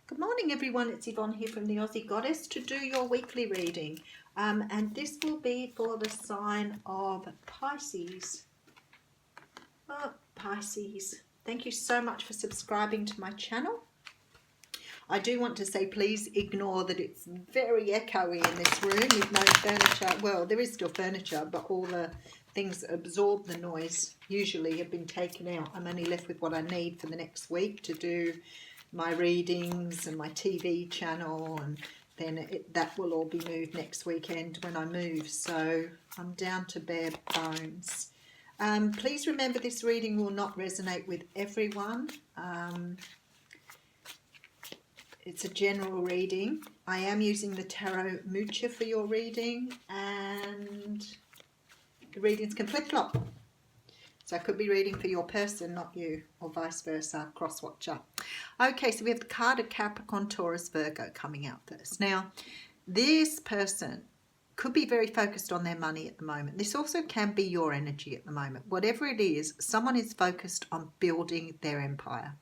Good morning everyone, it's Yvonne here from the Aussie Goddess to do your weekly reading, and this will be for the sign of Pisces. Pisces, thank you so much for subscribing to my channel. I do want to say please ignore that it's very echoey in this room with no furniture. Well, there is still furniture, but all the things that absorb the noise usually have been taken out. I'm only left with what I need for the next week to do my readings and my TV channel, and then that will all be moved next weekend when I move, so I'm down to bare bones. Please remember this reading will not resonate with everyone. It's a general reading. I am using the Tarot Mucha for your reading, and the readings can flip-flop. So I could be reading for your person, not you, or vice versa, cross-watcher. Okay, so we have the card of Capricorn, Taurus, Virgo coming out first. Now, this person could be very focused on their money at the moment. This also can be your energy at the moment. Whatever it is, someone is focused on building their empire.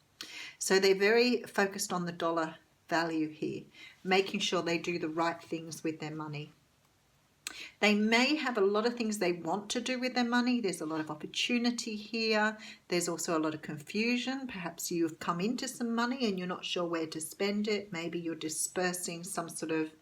So they're very focused on the dollar value here, making sure they do the right things with their money. They may have a lot of things they want to do with their money. There's a lot of opportunity here. There's also a lot of confusion. Perhaps you've come into some money and you're not sure where to spend it. Maybe you're dispersing some sort of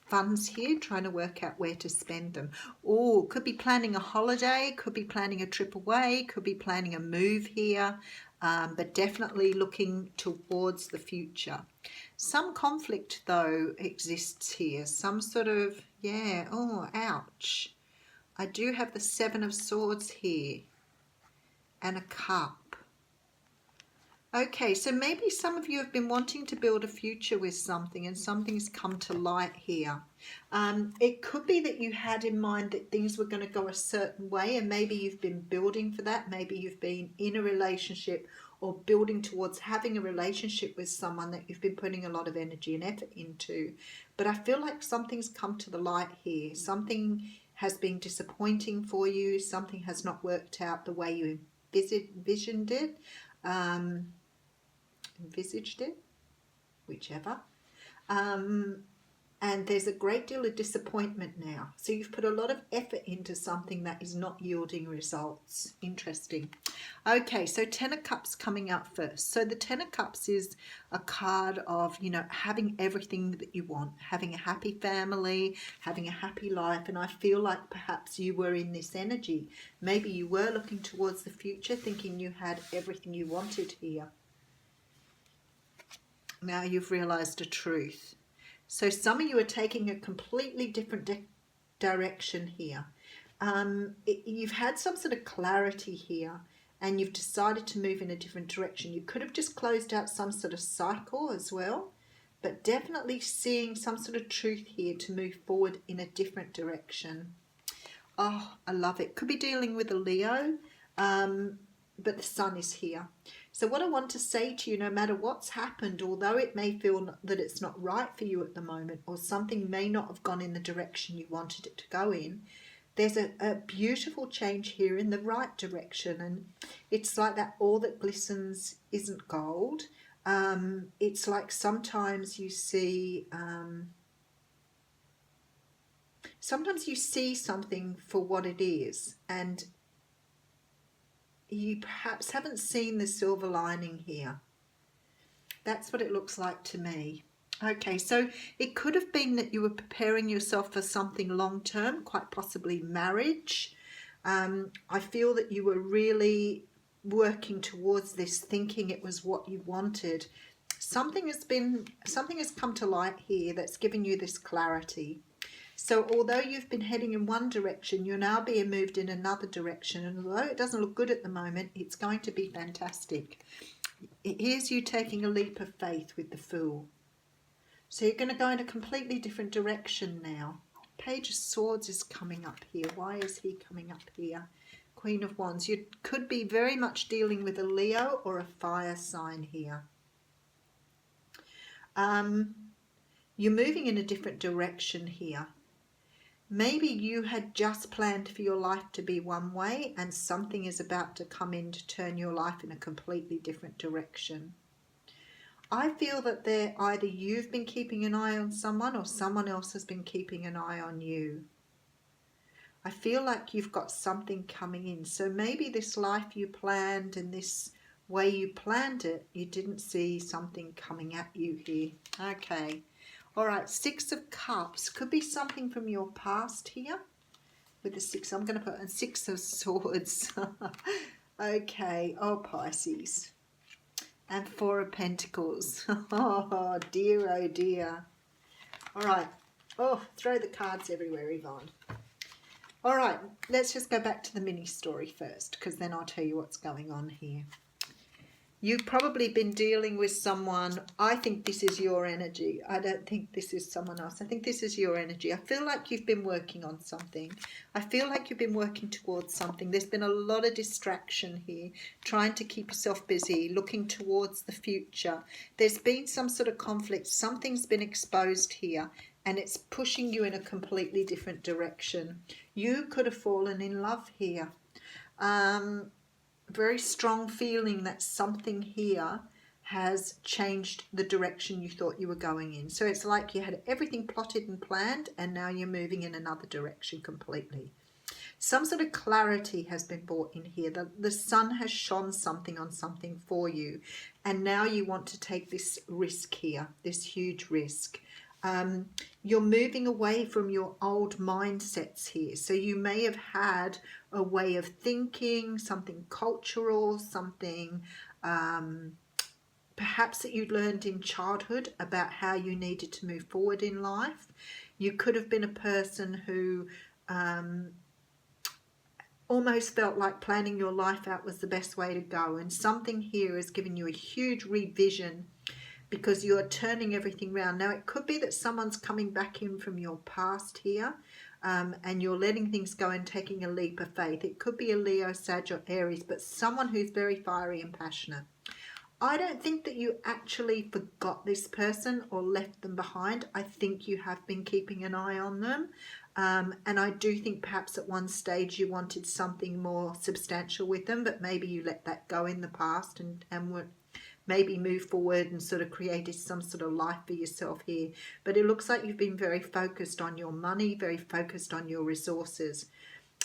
funds here, trying to work out where to spend them. Or could be planning a holiday, could be planning a trip away, could be planning a move here, but definitely looking towards the future. Some conflict though exists here, some sort of, oh ouch. I do have the Seven of Swords here and a cup. Okay, so maybe some of you have been wanting to build a future with something and something's come to light here. It could be that you had in mind that things were going to go a certain way, and maybe you've been building for that. Maybe you've been in a relationship or building towards having a relationship with someone that you've been putting a lot of energy and effort into. But I feel like something's come to the light here. Something has been disappointing for you. Something has not worked out the way you envisioned it. Envisaged it, whichever, and there's a great deal of disappointment now. So you've put a lot of effort into something that is not yielding results. Interesting. Okay, so Ten of Cups coming out first. So the Ten of Cups is a card of, having everything that you want, having a happy family, having a happy life, and I feel like perhaps you were in this energy. Maybe you were looking towards the future, thinking you had everything you wanted here. Now you've realized a truth. So some of you are taking a completely different direction here. You've had some sort of clarity here and you've decided to move in a different direction. You could have just closed out some sort of cycle as well, but definitely seeing some sort of truth here to move forward in a different direction. Oh, I love it. Could be dealing with a Leo, but the sun is here. So what I want to say to you, no matter what's happened, although it may feel that it's not right for you at the moment, or something may not have gone in the direction you wanted it to go in, there's a beautiful change here in the right direction. And it's like that all that glistens isn't gold. It's like sometimes you see something for what it is, and you perhaps haven't seen the silver lining here. That's what it looks like to me. Okay, so it could have been that you were preparing yourself for something long-term, quite possibly marriage. I feel that you were really working towards this, thinking it was what you wanted. Something has come to light here that's given you this clarity. So although you've been heading in one direction, you're now being moved in another direction. And although it doesn't look good at the moment, it's going to be fantastic. Here's you taking a leap of faith with the Fool. So you're going to go in a completely different direction now. Page of Swords is coming up here. Why is he coming up here? Queen of Wands. You could be very much dealing with a Leo or a fire sign here. You're moving in a different direction here. Maybe you had just planned for your life to be one way and something is about to come in to turn your life in a completely different direction. I feel that either you've been keeping an eye on someone or someone else has been keeping an eye on you. I feel like you've got something coming in. So maybe this life you planned and this way you planned it, you didn't see something coming at you here. Okay. All right. 6 of Cups. Could be something from your past here. With the 6, I'm going to put a 6 of Swords. Okay. Oh, Pisces. And 4 of Pentacles. Oh, dear, oh, dear. All right. Oh, throw the cards everywhere, Yvonne. All right, let's just go back to the mini story first, because then I'll tell you what's going on here. You've probably been dealing with someone. I think this is your energy. I don't think this is someone else. I think this is your energy. I feel like you've been working on something. I feel like you've been working towards something. There's been a lot of distraction here, trying to keep yourself busy, looking towards the future. There's been some sort of conflict. Something's been exposed here, and it's pushing you in a completely different direction. You could have fallen in love here. Very strong feeling that something here has changed the direction you thought you were going in. So it's like you had everything plotted and planned, and now you're moving in another direction completely. Some sort of clarity has been brought in here. The sun has shone something on something for you, and now you want to take this risk here, this huge risk. You're moving away from your old mindsets here. So you may have had a way of thinking, something cultural, something perhaps that you'd learned in childhood about how you needed to move forward in life. You could have been a person who almost felt like planning your life out was the best way to go, and something here has given you a huge revision because you're turning everything around. Now, it could be that someone's coming back in from your past here, and you're letting things go and taking a leap of faith. It could be a Leo, Sag, or Aries, but someone who's very fiery and passionate. I don't think that you actually forgot this person or left them behind. I think you have been keeping an eye on them. And I do think perhaps at one stage you wanted something more substantial with them, but maybe you let that go in the past and were maybe move forward and sort of created some sort of life for yourself here. But it looks like you've been very focused on your money, very focused on your resources.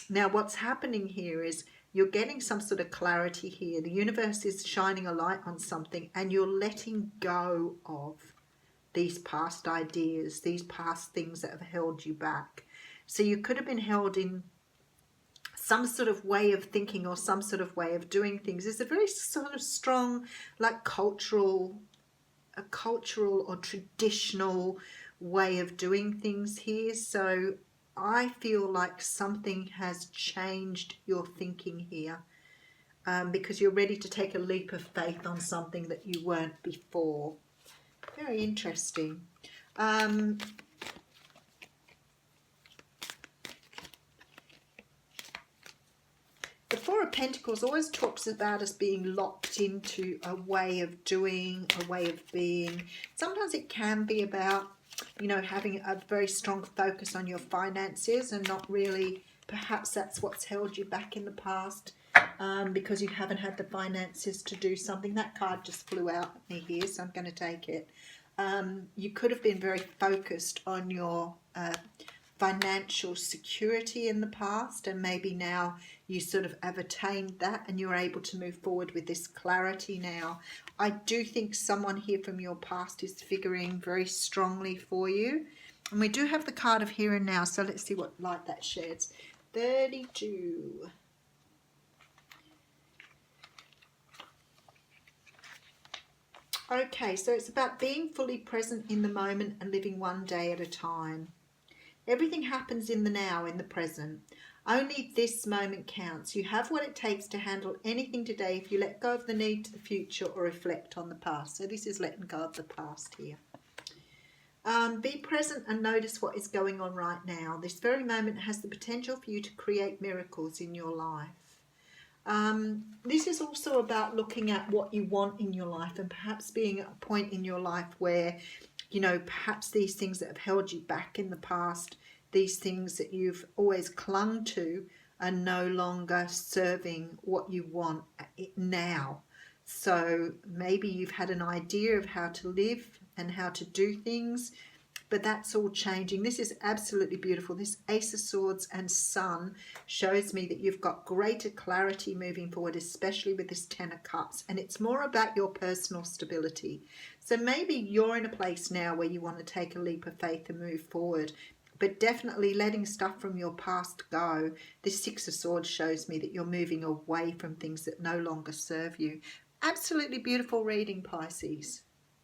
Now, what's happening here is you're getting some sort of clarity here. The universe is shining a light on something, and you're letting go of these past ideas, these past things that have held you back. So you could have been held in some sort of way of thinking or some sort of way of doing things. It's a very sort of strong, like cultural or traditional way of doing things here. So I feel like something has changed your thinking here, because you're ready to take a leap of faith on something that you weren't before. Very interesting. The Four of Pentacles always talks about us being locked into a way of doing, a way of being. Sometimes it can be about, you know, having a very strong focus on your finances and not really, perhaps that's what's held you back in the past, because you haven't had the finances to do something. That card just flew out at me here, so I'm going to take it. You could have been very focused on your financial security in the past, and maybe now you sort of have attained that and you're able to move forward with this clarity now. I do think someone here from your past is figuring very strongly for you, and we do have the card of here and now, so let's see what light that sheds. 32. Okay, so it's about being fully present in the moment and living one day at a time. Everything happens in the now, in the present. Only this moment counts. You have what it takes to handle anything today if you let go of the need to the future or reflect on the past. So this is letting go of the past here. Be present and notice what is going on right now. This very moment has the potential for you to create miracles in your life. This is also about looking at what you want in your life, and perhaps being at a point in your life where, you know, perhaps these things that have held you back in the past, these things that you've always clung to, are no longer serving what you want now. So maybe you've had an idea of how to live and how to do things, but that's all changing. This is absolutely beautiful. This Ace of Swords and Sun shows me that you've got greater clarity moving forward, especially with this Ten of Cups, and it's more about your personal stability. So maybe you're in a place now where you want to take a leap of faith and move forward, but definitely letting stuff from your past go. This Six of Swords shows me that you're moving away from things that no longer serve you. Absolutely beautiful reading, Pisces.